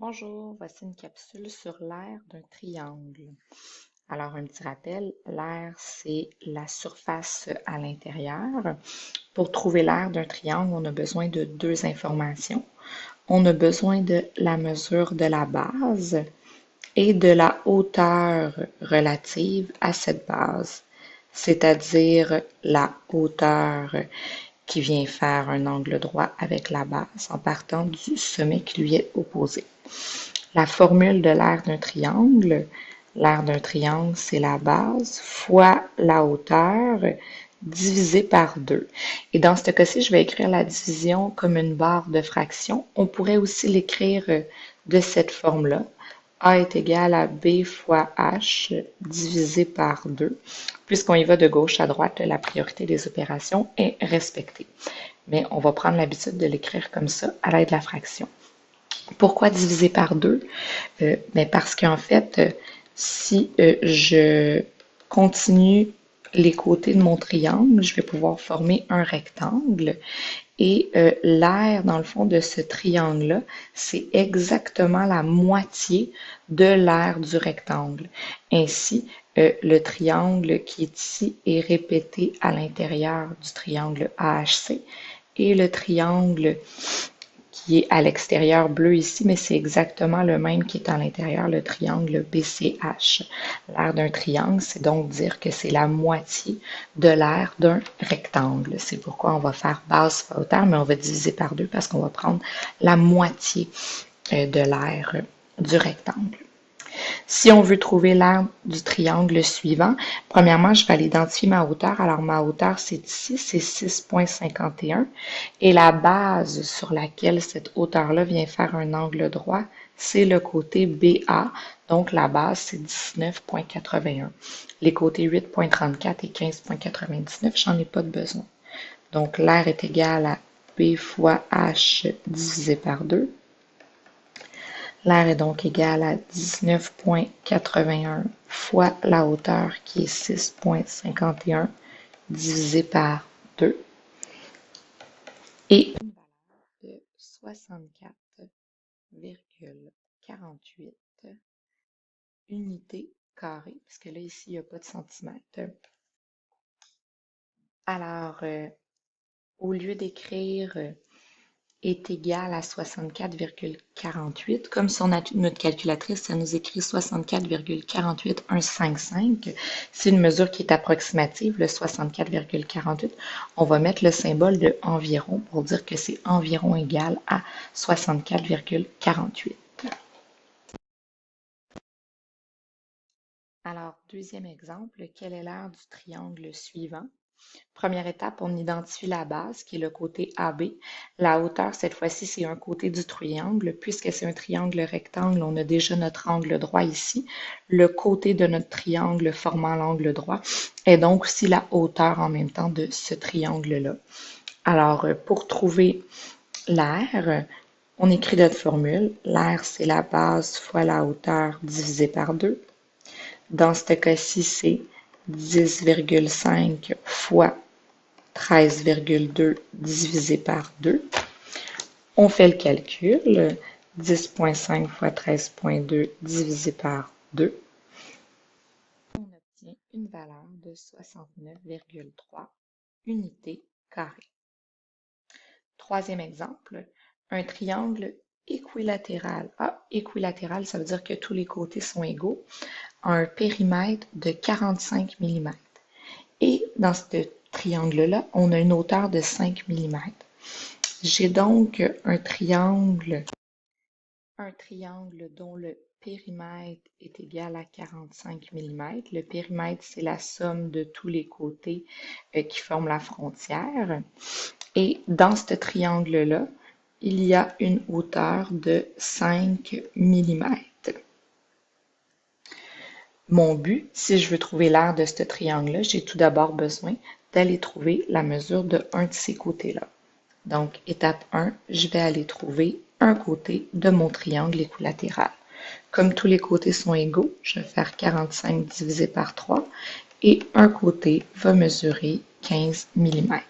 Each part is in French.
Bonjour, voici une capsule sur l'aire d'un triangle. Alors, un petit rappel, l'aire, c'est la surface à l'intérieur. Pour trouver l'aire d'un triangle, on a besoin de deux informations. On a besoin de la mesure de la base et de la hauteur relative à cette base, c'est-à-dire la hauteur qui vient faire un angle droit avec la base en partant du sommet qui lui est opposé. La formule de l'aire d'un triangle, c'est la base fois la hauteur divisé par 2. Et dans ce cas-ci, je vais écrire la division comme une barre de fraction. On pourrait aussi l'écrire de cette forme-là. A est égal à B fois H divisé par 2. Puisqu'on y va de gauche à droite, la priorité des opérations est respectée. Mais on va prendre l'habitude de l'écrire comme ça à l'aide de la fraction. Pourquoi diviser par 2? Parce qu'en fait, si je continue les côtés de mon triangle, je vais pouvoir former un rectangle. Et l'aire, dans le fond, de ce triangle-là, c'est exactement la moitié de l'aire du rectangle. Ainsi, le triangle qui est ici est répété à l'intérieur du triangle AHC et le triangle qui est à l'extérieur bleu ici, mais c'est exactement le même qui est à l'intérieur, le triangle BCH. L'aire d'un triangle, c'est donc dire que c'est la moitié de l'aire d'un rectangle. C'est pourquoi on va faire base fois hauteur, mais on va diviser par 2 parce qu'on va prendre la moitié de l'aire du rectangle. Si on veut trouver l'aire du triangle suivant, premièrement, je vais aller identifier ma hauteur. Alors, ma hauteur, c'est ici, c'est 6,51. Et la base sur laquelle cette hauteur-là vient faire un angle droit, c'est le côté BA. Donc, la base, c'est 19,81. Les côtés 8,34 et 15,99, j'en ai pas de besoin. Donc, l'aire est égale à B fois H divisé par 2. L'aire est donc égal à 19,81 fois la hauteur qui est 6,51 divisé par 2 et une valeur de 64,48 unités carrées, parce que là, ici, il n'y a pas de centimètres. Alors, au lieu d'écrire est égal à 64,48. Comme sur notre calculatrice, ça nous écrit 64,48155. C'est une mesure qui est approximative, le 64,48. On va mettre le symbole de environ pour dire que c'est environ égal à 64,48. Alors, deuxième exemple, quelle est l'aire du triangle suivant? Première étape, on identifie la base qui est le côté AB. La hauteur, cette fois-ci, c'est un côté du triangle. Puisque c'est un triangle rectangle, on a déjà notre angle droit ici. Le côté de notre triangle formant l'angle droit est donc aussi la hauteur en même temps de ce triangle-là. Alors, pour trouver l'aire, on écrit notre formule. L'aire, c'est la base fois la hauteur divisé par 2. Dans ce cas-ci, c'est 10,5 fois 13,2 divisé par 2. On fait le calcul. 10,5 fois 13,2 divisé par 2. On obtient une valeur de 69,3 unités carrées. Troisième exemple, un triangle équilatéral. Équilatéral, ça veut dire que tous les côtés sont égaux, a un périmètre de 45 mm. Et dans ce triangle-là, on a une hauteur de 5 mm. J'ai donc un triangle dont le périmètre est égal à 45 mm. Le périmètre, c'est la somme de tous les côtés qui forment la frontière. Et dans ce triangle-là, il y a une hauteur de 5 mm. Mon but, si je veux trouver l'aire de ce triangle-là, j'ai tout d'abord besoin d'aller trouver la mesure de un de ces côtés-là. Donc, étape 1, je vais aller trouver un côté de mon triangle équilatéral. Comme tous les côtés sont égaux, je vais faire 45 divisé par 3 et un côté va mesurer 15 mm.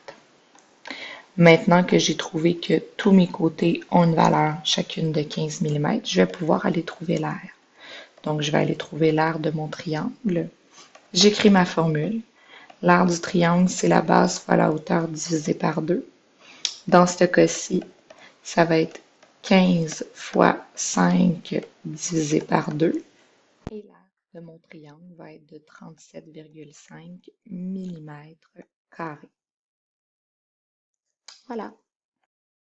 Maintenant que j'ai trouvé que tous mes côtés ont une valeur chacune de 15 mm, je vais pouvoir aller trouver l'aire. Donc, je vais aller trouver l'aire de mon triangle. J'écris ma formule. L'aire du triangle, c'est la base fois la hauteur divisée par 2. Dans ce cas-ci, ça va être 15 fois 5 divisé par 2. Et l'aire de mon triangle va être de 37,5 mm². Voilà.